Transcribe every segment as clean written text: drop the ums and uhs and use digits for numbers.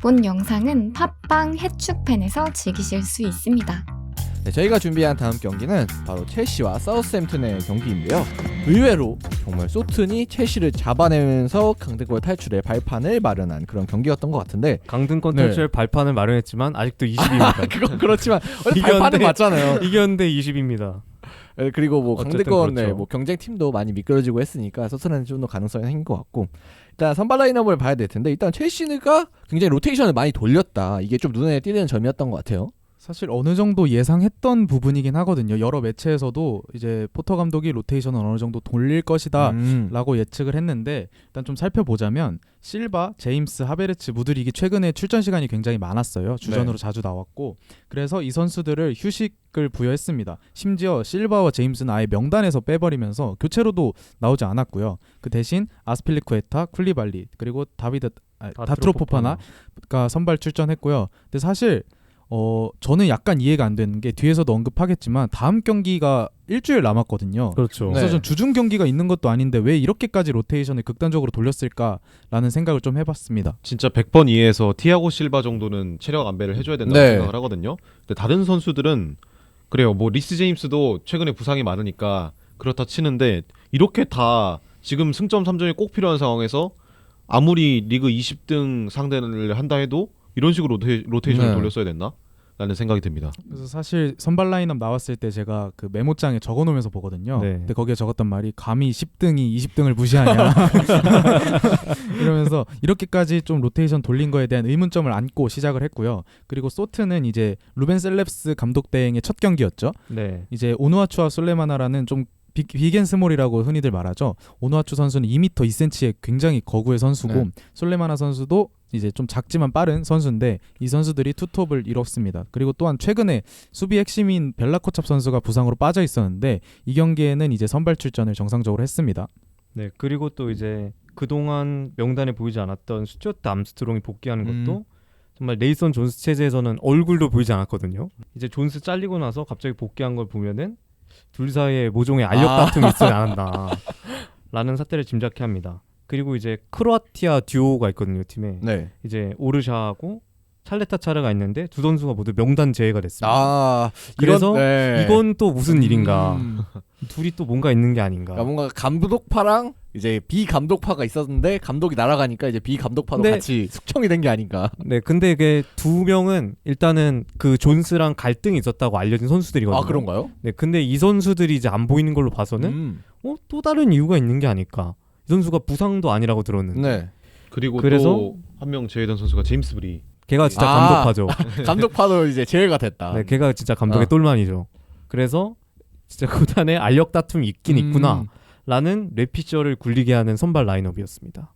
본 영상은 팟빵 해축팬에서 즐기실 수 있습니다. 네, 저희가 준비한 다음 경기는 바로 첼시와 사우스햄튼의 경기인데요. 의외로 정말 소튼이 첼시를 잡아내면서 강등권 탈출의 발판을 마련한 그런 경기였던 것 같은데, 강등권 탈출 발판을 마련했지만 아직도 20입니다. 그건 그렇지만 발판은 맞잖아요. 이겼는데 20입니다. 네, 그리고 뭐 강등권 그렇죠. 뭐 경쟁팀도 많이 미끄러지고 했으니까 소튼한테 좀 더 가능성이 생긴 것 같고, 일단 선발 라인업을 봐야 될 텐데, 일단 첼시가 굉장히 로테이션을 많이 돌렸다. 이게 좀 눈에 띄는 점이었던 것 같아요. 사실 어느 정도 예상했던 부분이긴 하거든요. 여러 매체에서도 이제 포터 감독이 로테이션을 어느 정도 돌릴 것이다 라고 예측을 했는데, 일단 좀 살펴보자면 실바, 제임스, 하베르츠, 무드릭이 최근에 출전 시간이 굉장히 많았어요. 주전으로 자주 나왔고, 그래서 이 선수들을 휴식을 부여했습니다. 심지어 실바와 제임스는 아예 명단에서 빼버리면서 교체로도 나오지 않았고요. 그 대신 아스필리쿠에타, 쿨리발리, 그리고 다트로포파나가 선발 출전했고요. 근데 사실 저는 약간 이해가 안 되는 게, 뒤에서도 언급하겠지만 다음 경기가 일주일 남았거든요. 그렇죠. 그래서 네. 좀 주중 경기가 있는 것도 아닌데 왜 이렇게까지 로테이션을 극단적으로 돌렸을까라는 생각을 좀 해봤습니다. 진짜 100번 이해해서 티아고 실바 정도는 체력 안배를 해줘야 된다고 네. 생각을 하거든요. 근데 다른 선수들은 그래요. 뭐 리스 제임스도 최근에 부상이 많으니까 그렇다 치는데, 이렇게 다 지금 승점 3점이 꼭 필요한 상황에서 아무리 리그 20등 상대를 한다 해도 이런 식으로 로테이션을 네. 돌렸어야 됐나? 라는 생각이 듭니다. 그래서 사실 선발 라인업 나왔을 때 제가 그 메모장에 적어놓으면서 보거든요. 네. 근데 거기에 적었던 말이, 감히 10등이 20등을 무시하냐 이러면서 이렇게까지 좀 로테이션 돌린 거에 대한 의문점을 안고 시작을 했고요. 그리고 소트는 이제 루벤 셀렙스 감독 대행의 첫 경기였죠. 네. 이제 오누아추와 솔레마나라는 좀 빅앤스몰이라고 흔히들 말하죠. 오누아추 선수는 2m 2cm의 굉장히 거구의 선수고, 네. 솔레마나 선수도 이제 좀 작지만 빠른 선수인데, 이 선수들이 투톱을 이뤘습니다. 그리고 또한 최근에 수비 핵심인 벨라코찹 선수가 부상으로 빠져 있었는데, 이 경기에는 이제 선발 출전을 정상적으로 했습니다. 네. 그리고 또 이제 그동안 명단에 보이지 않았던 스튜어트 암스트롱이 복귀하는 것도 정말 네이선 존스 체제에서는 얼굴도 보이지 않았거든요. 이제 존스 잘리고 나서 갑자기 복귀한 걸 보면은 둘 사이에 모종의 알력 다툼이 있지 않았나 라는 사태를 짐작케 합니다. 그리고 이제 크로아티아 듀오가 있거든요, 팀에. 네. 이제 오르샤하고 찰레타 차르가 있는데 두 선수가 모두 명단 제외가 됐습니다. 아, 그래서 이건 또 무슨 일인가? 음. 둘이 또 뭔가 있는 게 아닌가? 그러니까 뭔가 감독파랑 이제 비감독파가 있었는데, 감독이 날아가니까 이제 비감독파도 근데- 같이 숙청이 된 게 아닌가. 네, 근데 이게 두 명은 일단은 그 존스랑 갈등이 있었다고 알려진 선수들이거든요. 아, 그런가요? 네, 근데 이 선수들이 이제 안 보이는 걸로 봐서는 또 다른 이유가 있는 게 아닐까? 이 선수가 부상도 아니라고 들었는데 네. 그리고 그래서- 또 한 명 제외된 선수가 제임스 브리. 걔가 진짜 아. 감독파죠. 감독파도 이제 제외가 됐다. 네, 걔가 진짜 감독의 똘만이죠. 그래서 진짜 구단에 알력 다툼이 있긴 있구나 라는 뇌피셜을 굴리게 하는 선발 라인업이었습니다.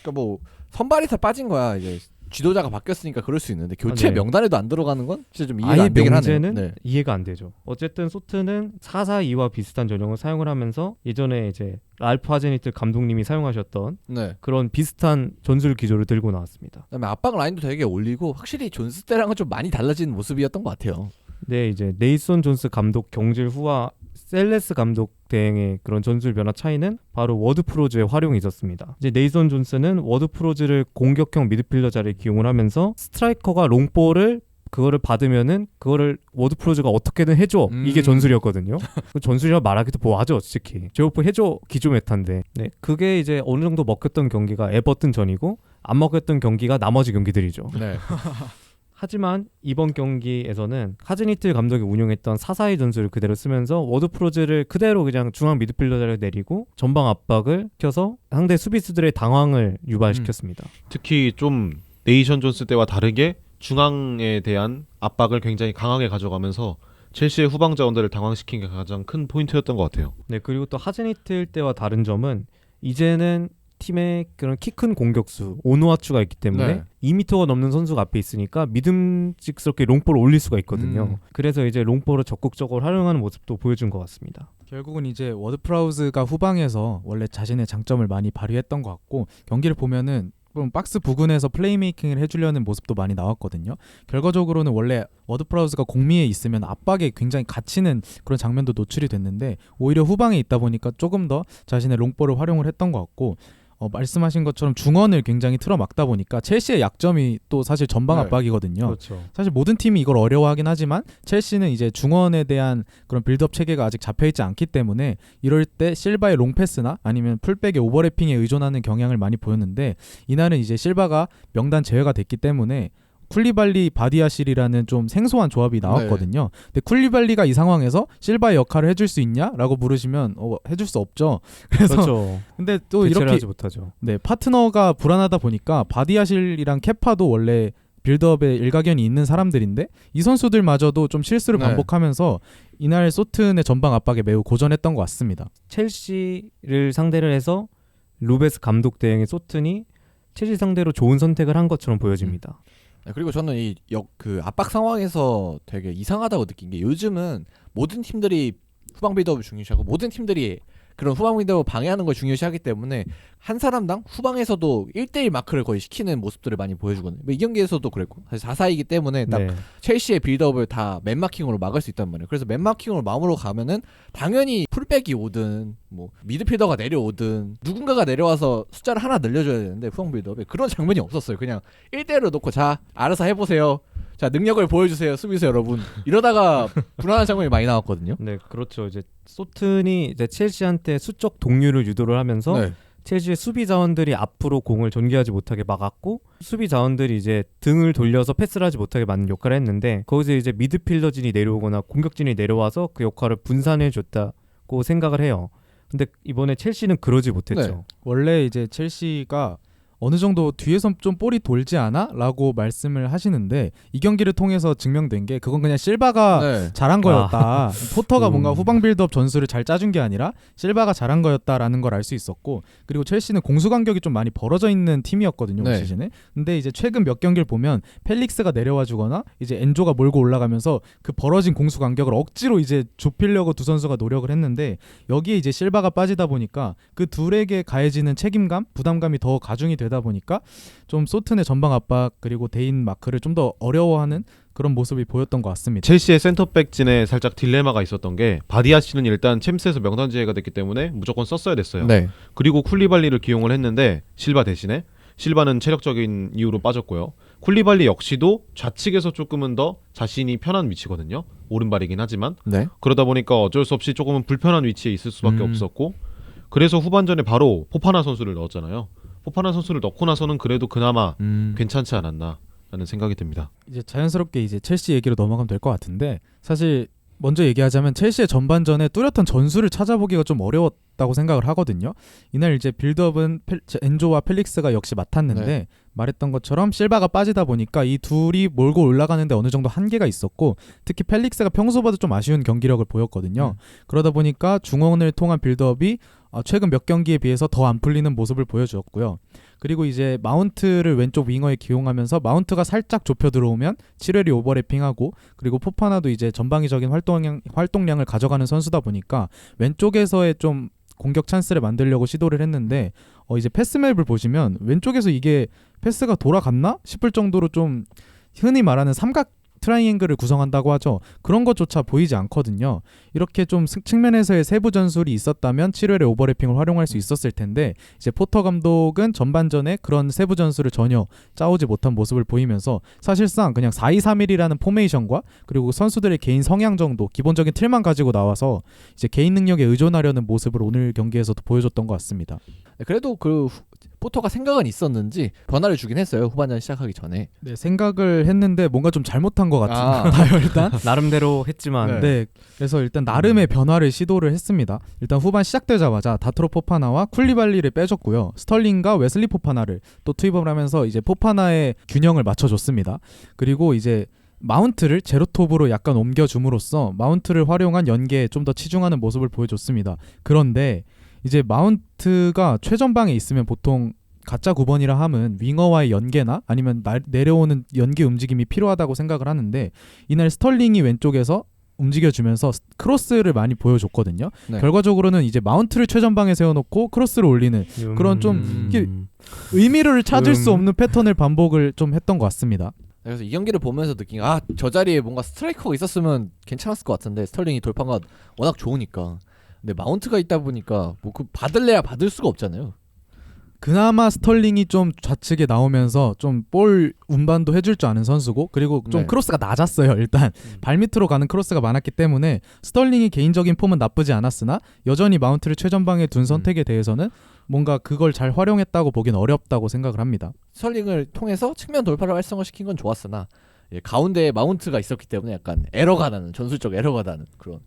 그러니까 뭐 선발에서 빠진 거야. 이제 지도자가 바뀌었으니까 그럴 수 있는데, 교체 네. 명단에도 안 들어가는 건 진짜 좀 이해가 아예 안 되긴 하네요. 명제는 네. 이해가 안 되죠. 어쨌든 소트는 4-4-2와 비슷한 전형을 사용을 하면서 예전에 이제 랄프 하제니트 감독님이 사용하셨던 네. 그런 비슷한 전술 기조를 들고 나왔습니다. 그다음에 압박 라인도 되게 올리고, 확실히 존스 때랑은 좀 많이 달라진 모습이었던 것 같아요. 네, 이제 네이선 존스 감독 경질 후와 셀레스 감독 대행의 그런 전술 변화 차이는 바로 워드 프로즈의 활용이 있었습니다. 이제 네이선 존스는 워드 프로즈를 공격형 미드필더 자리에 기용을 하면서 스트라이커가 롱볼을 그거를 받으면은 그거를 워드 프로즈가 어떻게든 해줘, 이게 전술이었거든요. 그 전술이라 말하기도 뭐하죠, 솔직히. 제오프 해줘 기조 메타인데. 네, 그게 이제 어느 정도 먹혔던 경기가 에버튼 전이고, 안 먹혔던 경기가 나머지 경기들이죠. 네. 하지만 이번 경기에서는 하즈니틀 감독이 운용했던 4-4-2 전술을 그대로 쓰면서 워드 프로즈를 그대로 그냥 중앙 미드필더 자리에 내리고 전방 압박을 켜서 상대 수비수들의 당황을 유발시켰습니다. 특히 좀 네이션 존스 때와 다르게 중앙에 대한 압박을 굉장히 강하게 가져가면서 첼시의 후방 자원들을 당황시킨 게 가장 큰 포인트였던 것 같아요. 네, 그리고 또 하즈니틀 때와 다른 점은 이제는 팀의 그런 키 큰 공격수 오누아추가 있기 때문에 네. 2m가 넘는 선수가 앞에 있으니까 믿음직스럽게 롱볼을 올릴 수가 있거든요. 그래서 이제 롱볼을 적극적으로 활용하는 모습도 보여준 것 같습니다. 결국은 이제 워드 프라우즈가 후방에서 원래 자신의 장점을 많이 발휘했던 것 같고, 경기를 보면은 박스 부근에서 플레이메이킹을 해주려는 모습도 많이 나왔거든요. 결과적으로는 원래 워드 프라우즈가 공미에 있으면 압박에 굉장히 갇히는 그런 장면도 노출이 됐는데, 오히려 후방에 있다 보니까 조금 더 자신의 롱볼을 활용을 했던 것 같고, 말씀하신 것처럼 중원을 굉장히 틀어막다 보니까 첼시의 약점이 또 사실 전방 네. 압박이거든요. 그렇죠. 사실 모든 팀이 이걸 어려워하긴 하지만 첼시는 이제 중원에 대한 그런 빌드업 체계가 아직 잡혀있지 않기 때문에 이럴 때 실바의 롱패스나 아니면 풀백의 오버래핑에 의존하는 경향을 많이 보였는데 이날은 이제 실바가 명단 제외가 됐기 때문에 쿨리발리 바디아실이라는 좀 생소한 조합이 나왔거든요. 근데 쿨리발리가 이 상황에서 실바의 역할을 해줄 수 있냐라고 물으시면 해줄 수 없죠. 그래서 그렇죠. 근데 또 대체를 이렇게 하지 못하죠. 네, 파트너가 불안하다 보니까 바디아실이랑 케파도 원래 빌드업에 일가견이 있는 사람들인데 이 선수들마저도 좀 실수를 네. 반복하면서 이날 소튼의 전방 압박에 매우 고전했던 것 같습니다. 첼시를 상대를 해서 루베스 감독 대행의 소튼이 첼시 상대로 좋은 선택을 한 것처럼 보여집니다. 네, 그리고 저는 그 압박 상황에서 되게 이상하다고 느낀 게 요즘은 모든 팀들이 후방 빌드업을 중요시하고 모든 팀들이 그런 후방 빌드업을 방해하는 걸 중요시하기 때문에 한 사람당 후방에서도 1대1 마크를 거의 시키는 모습들을 많이 보여주거든요. 이 경기에서도 그랬고 사실 4-4이기 때문에 딱 네. 첼시의 빌드업을 다 맨마킹으로 막을 수 있단 말이에요. 그래서 맨마킹으로 마음으로 가면은 당연히 풀백이 오든 뭐 미드필더가 내려오든 누군가가 내려와서 숫자를 하나 늘려줘야 되는데 후방 빌드업에 그런 장면이 없었어요. 그냥 1대1로 놓고 자 알아서 해보세요. 자 능력을 보여주세요 수비수 여러분. 이러다가 불안한 장면이 많이 나왔거든요. 네, 그렇죠. 이제 소튼이 이제 첼시한테 수적 동률을 유도를 하면서 네. 첼시의 수비 자원들이 앞으로 공을 전개하지 못하게 막았고 수비 자원들이 이제 등을 돌려서 패스를 하지 못하게 막는 역할을 했는데 거기서 이제 미드필더진이 내려오거나 공격진이 내려와서 그 역할을 분산해 줬다고 생각을 해요. 근데 이번에 첼시는 그러지 못했죠. 네. 원래 이제 첼시가 어느 정도 뒤에서 좀 볼이 돌지 않아? 라고 말씀을 하시는데 이 경기를 통해서 증명된 게 그건 그냥 실바가 네. 잘한 거였다. 포터가 뭔가 음. 후방 빌드업 전술을 잘 짜준 게 아니라 실바가 잘한 거였다라는 걸 알 수 있었고 그리고 첼시는 공수 간격이 좀 많이 벌어져 있는 팀이었거든요. 올 네. 시즌에. 근데 이제 최근 몇 경기를 보면 펠릭스가 내려와 주거나 이제 엔조가 몰고 올라가면서 그 벌어진 공수 간격을 억지로 이제 좁히려고 두 선수가 노력을 했는데 여기에 이제 실바가 빠지다 보니까 그 둘에게 가해지는 책임감, 부담감이 더 가중이 되다 보니까 좀 소튼의 전방 압박 그리고 대인 마크를 좀 더 어려워하는 그런 모습이 보였던 것 같습니다. 첼시의 센터백진에 살짝 딜레마가 있었던 게 바디아씨는 일단 챔스에서 명단 제외가 됐기 때문에 무조건 썼어야 됐어요. 네. 그리고 쿨리발리를 기용을 했는데 실바 대신에 실바는 체력적인 이유로 빠졌고요. 쿨리발리 역시도 좌측에서 조금은 더 자신이 편한 위치거든요. 오른발이긴 하지만 네. 그러다 보니까 어쩔 수 없이 조금은 불편한 위치에 있을 수밖에 없었고 그래서 후반전에 바로 포파나 선수를 넣었잖아요. 포파나 선수를 넣고 나서는 그래도 그나마 괜찮지 않았나라는 생각이 듭니다. 이제 자연스럽게 이제 첼시 얘기로 넘어가면 될 것 같은데 사실 먼저 얘기하자면 첼시의 전반전에 뚜렷한 전술을 찾아보기가 좀 어려웠다고 생각을 하거든요. 이날 이제 빌드업은 엔조와 펠릭스가 역시 맡았는데 네. 말했던 것처럼 실바가 빠지다 보니까 이 둘이 몰고 올라가는데 어느 정도 한계가 있었고 특히 펠릭스가 평소보다 좀 아쉬운 경기력을 보였거든요. 그러다 보니까 중원을 통한 빌드업이 최근 몇 경기에 비해서 더 안 풀리는 모습을 보여주었고요. 그리고 이제 마운트를 왼쪽 윙어에 기용하면서 마운트가 살짝 좁혀 들어오면 칠웰이 오버래핑하고 그리고 포파나도 이제 전방위적인 활동량을 가져가는 선수다 보니까 왼쪽에서의 좀 공격 찬스를 만들려고 시도를 했는데 이제 패스맵을 보시면 왼쪽에서 이게 패스가 돌아갔나 싶을 정도로 좀 흔히 말하는 삼각 트라이앵글을 구성한다고 하죠. 그런 것조차 보이지 않거든요. 이렇게 좀 측면에서의 세부 전술이 있었다면 7회의 오버래핑을 활용할 수 있었을 텐데 이제 포터 감독은 전반전에 그런 세부 전술을 전혀 짜오지 못한 모습을 보이면서 사실상 그냥 4-2-3-1이라는 포메이션과 그리고 선수들의 개인 성향 정도 기본적인 틀만 가지고 나와서 이제 개인 능력에 의존하려는 모습을 오늘 경기에서도 보여줬던 것 같습니다. 네, 그래도 포터가 생각은 있었는지 변화를 주긴 했어요. 후반전 시작하기 전에. 네, 생각을 했는데 뭔가 좀 잘못한 것 같아요. 일단 나름대로 했지만 네, 그래서 일단 나름의 변화를 시도를 했습니다. 일단 후반 시작되자마자 다트로 포파나와 쿨리발리를 빼줬고요. 스털링과 웨슬리 포파나를 또 투입을 하면서 이제 포파나의 균형을 맞춰줬습니다. 그리고 이제 마운트를 제로톱으로 약간 옮겨줌으로써 마운트를 활용한 연계에 좀 더 치중하는 모습을 보여줬습니다. 그런데 이제 마운트가 최전방에 있으면 보통 가짜 9번이라 함은 윙어와의 연계나 아니면 내려오는 연계 움직임이 필요하다고 생각을 하는데 이날 스털링이 왼쪽에서 움직여주면서 크로스를 많이 보여줬거든요. 네. 결과적으로는 이제 마운트를 최전방에 세워놓고 크로스를 올리는 그런 좀 이게 의미를 찾을 수 없는 패턴을 반복을 좀 했던 것 같습니다. 그래서 이 경기를 보면서 느낀 저 자리에 뭔가 스트라이커가 있었으면 괜찮았을 것 같은데 스털링이 돌파가 워낙 좋으니까. 근데 마운트가 있다 보니까 뭐 받을래야 받을 수가 없잖아요. 그나마 스털링이 좀 좌측에 나오면서 좀 볼 운반도 해줄 줄 아는 선수고 그리고 좀 네. 크로스가 낮았어요. 일단 발밑으로 가는 크로스가 많았기 때문에 스털링이 개인적인 폼은 나쁘지 않았으나 여전히 마운트를 최전방에 둔 선택에 대해서는 뭔가 그걸 잘 활용했다고 보긴 어렵다고 생각을 합니다. 스털링을 통해서 측면 돌파를 활성화시킨 건 좋았으나 가운데에 마운트가 있었기 때문에 약간 에러가 나는 전술적 에러가 나는 그런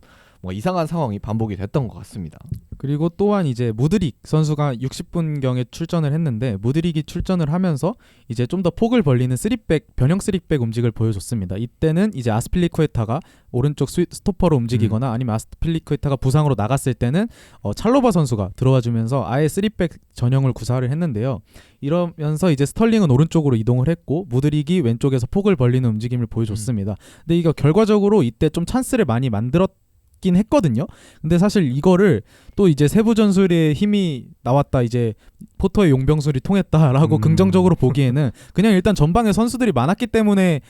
뭐 이상한 상황이 반복이 됐던 것 같습니다. 그리고 또한 이제 무드릭 선수가 60분경에 출전을 했는데 무드릭이 출전을 하면서 이제 좀 더 폭을 벌리는 3백 변형 3백 움직임을 보여줬습니다. 이때는 이제 아스필리쿠에타가 오른쪽 스토퍼로 움직이거나 아니면 아스필리쿠에타가 부상으로 나갔을 때는 찰로바 선수가 들어와주면서 아예 3백 전형을 구사를 했는데요. 이러면서 이제 스털링은 오른쪽으로 이동을 했고 무드릭이 왼쪽에서 폭을 벌리는 움직임을 보여줬습니다. 근데 이거 결과적으로 이때 좀 찬스를 많이 만들었긴 했거든요. 근데 사실 이거를 또 이제 세부 전술의 힘이 나왔다, 이제 포터의 용병술이 통했다라고 긍정적으로 보기에는 그냥 일단 전방에 선수들이 많았기 때문에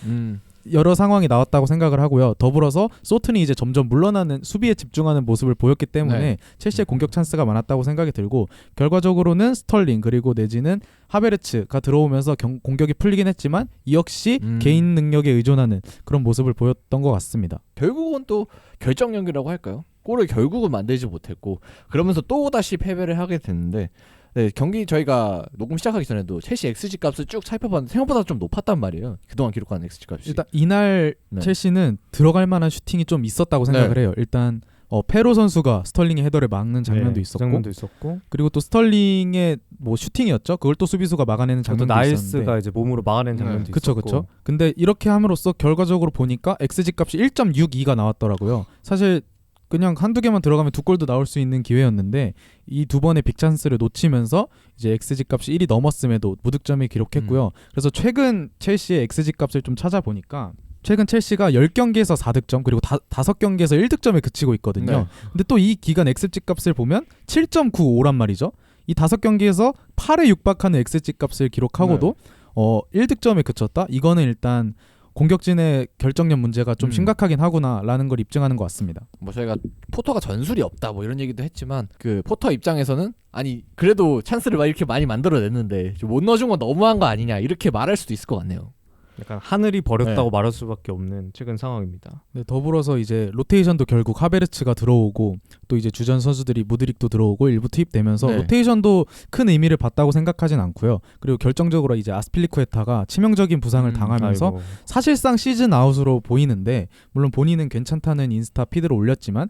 여러 상황이 나왔다고 생각을 하고요. 더불어서 소튼이 이제 점점 물러나는 수비에 집중하는 모습을 보였기 때문에 네. 첼시의 공격 찬스가 많았다고 생각이 들고 결과적으로는 스털링 그리고 내지는 하베르츠가 들어오면서 공격이 풀리긴 했지만 이 역시 개인 능력에 의존하는 그런 모습을 보였던 것 같습니다. 결국은 또 결정력이라고 할까요? 골을 결국은 만들지 못했고 그러면서 또 다시 패배를 하게 됐는데 네, 경기 저희가 녹음 시작하기 전에도 첼시 XG 값을 쭉 살펴봤는데 생각보다 좀 높았단 말이에요. 그동안 기록한 XG 값이. 일단 이날 네. 첼시는 들어갈 만한 슈팅이 좀 있었다고 생각을 해요. 일단 페로 선수가 스털링의 헤더를 막는 장면도 네, 있었고 장면도 있었고 그리고 또 스털링의 뭐 슈팅이었죠. 그걸 또 수비수가 막아내는 또 장면도 나일스가 있었는데. 이제 몸으로 막아낸 장면도 그쵸 있었고. 그쵸. 근데 이렇게 함으로써 결과적으로 보니까 XG 값이 1.62가 나왔더라고요. 사실 그냥 한두 개만 들어가면 두 골도 나올 수 있는 기회였는데 이 두 번의 빅찬스를 놓치면서 이제 XG 값이 1이 넘었음에도 무득점을 기록했고요. 그래서 최근 첼시의 XG 값을 좀 찾아보니까 최근 첼시가 10경기에서 4득점 그리고 5경기에서 1득점에 그치고 있거든요. 네. 근데 또 이 기간 XG 값을 보면 7.95란 말이죠. 이 5경기에서 8에 육박하는 XG 값을 기록하고도 1득점에 그쳤다? 이거는 일단 공격진의 결정력 문제가 좀 심각하긴 하구나라는 걸 입증하는 것 같습니다. 뭐 저희가 포터가 전술이 없다 뭐 이런 얘기도 했지만 그 포터 입장에서는 아니 그래도 찬스를 막 이렇게 많이 만들어냈는데 못 넣어준 건 너무한 거 아니냐 이렇게 말할 수도 있을 것 같네요. 약간 하늘이 버렸다고 네. 말할 수밖에 없는 최근 상황입니다. 네, 더불어서 이제 로테이션도 결국 하베르츠가 들어오고 또 이제 주전 선수들이 무드릭도 들어오고 일부 투입되면서 네. 로테이션도 큰 의미를 봤다고 생각하진 않고요. 그리고 결정적으로 이제 아스필리쿠에타가 치명적인 부상을 당하면서 아이고. 사실상 시즌 아웃으로 보이는데 물론 본인은 괜찮다는 인스타 피드를 올렸지만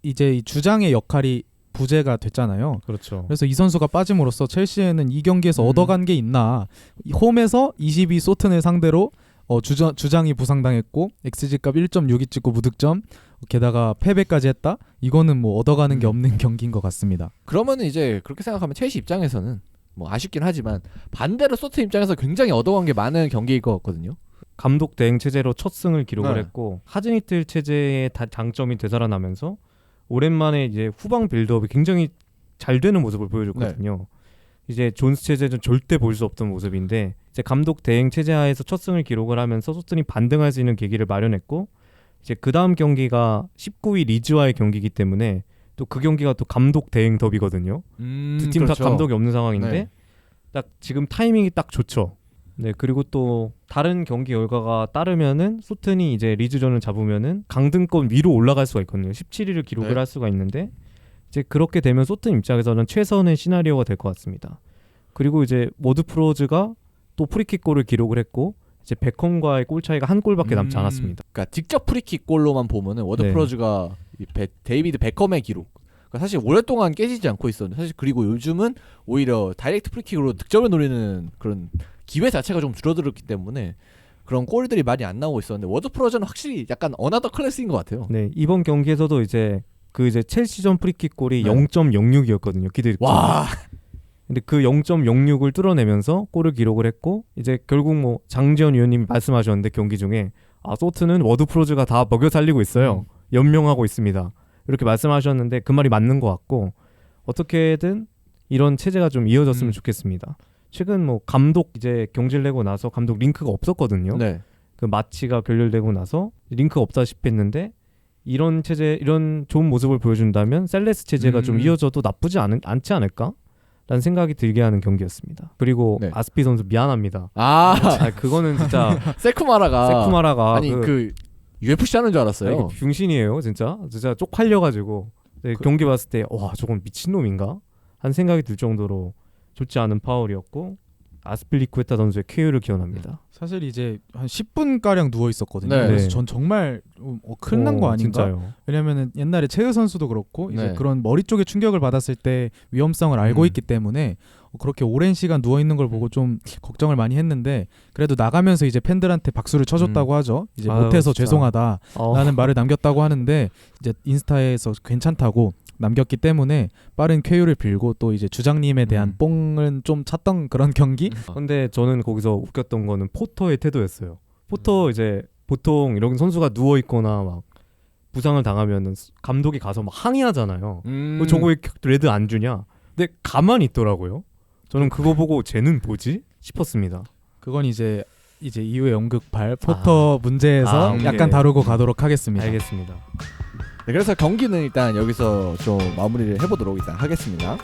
이제 이 주장의 역할이 부재가 됐잖아요. 그렇죠. 그래서 이 선수가 빠짐으로써 첼시에는 이 경기에서 얻어간 게 있나. 홈에서 22 소튼을 상대로 주장이 부상당했고 XG값 1.62 찍고 무득점 게다가 패배까지 했다. 이거는 뭐 얻어가는 게 없는 경기인 것 같습니다. 그러면은 이제 그렇게 생각하면 첼시 입장에서는 뭐 아쉽긴 하지만 반대로 소트 입장에서 굉장히 얻어간 게 많은 경기일 것 같거든요. 감독 대행 체제로 첫 승을 기록을 네. 했고 하즈니틀 체제의 장점이 되살아나면서 오랜만에 이제 후방 빌드업이 굉장히 잘 되는 모습을 보여줬거든요. 이제 존스 체제는 절대 볼 수 없던 모습인데 이제 감독 대행 체제 하에서 첫 승을 기록을 하면서 소튼이 반등할 수 있는 계기를 마련했고 이제 그 다음 경기가 19위 리즈와의 경기이기 때문에 또 그 경기가 또 감독 대행 더비거든요. 두 팀 다 그렇죠. 감독이 없는 상황인데 네. 딱 지금 타이밍이 딱 좋죠. 네, 그리고 또 다른 경기 결과가 따르면은 소튼이 이제 리즈전을 잡으면은 강등권 위로 올라갈 수가 있거든요. 17위를 기록을 네. 할 수가 있는데 이제 그렇게 되면 소튼 입장에서는 최선의 시나리오가 될 것 같습니다. 그리고 이제 워드 프로즈가 또 프리킥골을 기록을 했고 이제 베컴과의 골 차이가 한 골밖에 남지 않았습니다. 그러니까 직접 프리킥 골로만 보면은 워드 네. 프로즈가 데이비드 베컴의 기록. 그러니까 사실 오랫동안 깨지지 않고 있었는데 사실 그리고 요즘은 오히려 다이렉트 프리킥으로 득점을 노리는 그런 기회 자체가 좀 줄어들었기 때문에 그런 골들이 많이 안 나오고 있었는데 워드 프로즈는 확실히 약간 어나더 클래스인 것 같아요. 네, 이번 경기에서도 이제 그 이제 첼시전 프리킥 골이 네. 0.06이었거든요. 기대 득점. 와. 근데 그 0.06을 뚫어내면서 골을 기록을 했고 이제 결국 뭐 장지현 위원님이 말씀하셨는데 경기 중에 소트는 워드 프로즈가 다 먹여 살리고 있어요. 연명하고 있습니다. 이렇게 말씀하셨는데 그 말이 맞는 것 같고 어떻게든 이런 체제가 좀 이어졌으면 좋겠습니다. 최근 뭐 감독 이제 경질 내고 나서 감독 링크가 없었거든요. 네. 그 마치가 결렬되고 나서 링크가 없다시피 했는데 이런 체제 이런 좋은 모습을 보여준다면 셀레스 체제가 좀 이어져도 나쁘지 않지 않을까? 라는 생각이 들게 하는 경기였습니다. 그리고 네. 아스피 선수 미안합니다. 아 그거는 진짜 세쿠마라가 세쿠마라가 아니 그 UFC 하는 줄 알았어요. 병신이에요, 진짜 쪽팔려가지고 경기 봤을 때 와 저건 미친놈인가? 한 생각이 들 정도로 좋지 않은 파울이었고 아스필리쿠에타 선수의 KO를 기원합니다. 사실 이제 한 10분 가량 누워 있었거든요. 네. 그래서 전 정말 큰일 난 거 아닌가? 진짜요. 왜냐면은 옛날에 체ư 선수도 그렇고 이제 네. 그런 머리 쪽에 충격을 받았을 때 위험성을 알고 있기 때문에 그렇게 오랜 시간 누워 있는 걸 보고 좀 걱정을 많이 했는데 그래도 나가면서 이제 팬들한테 박수를 쳐줬다고 하죠. 이제 아유, 못해서 진짜. 죄송하다라는 말을 남겼다고 하는데 이제 인스타에서 괜찮다고 남겼기 때문에 빠른 쾌유를 빌고 또 이제 주장님에 대한 뽕은 좀 찼던 그런 경기. 근데 저는 거기서 웃겼던 거는 포터의 태도였어요. 포터 이제 보통 이런 선수가 누워 있거나 막 부상을 당하면은 감독이 가서 막 항의하잖아요. 저거 왜 레드 안 주냐? 근데 가만히 있더라고요. 저는 그거 보고 쟤는 뭐지 싶었습니다. 그건 이제 이후에 연극발 포터 문제에서 오케이. 약간 다루고 가도록 하겠습니다. 알겠습니다. 네, 그래서 경기는 일단 여기서 좀 마무리를 해보도록 일단 하겠습니다.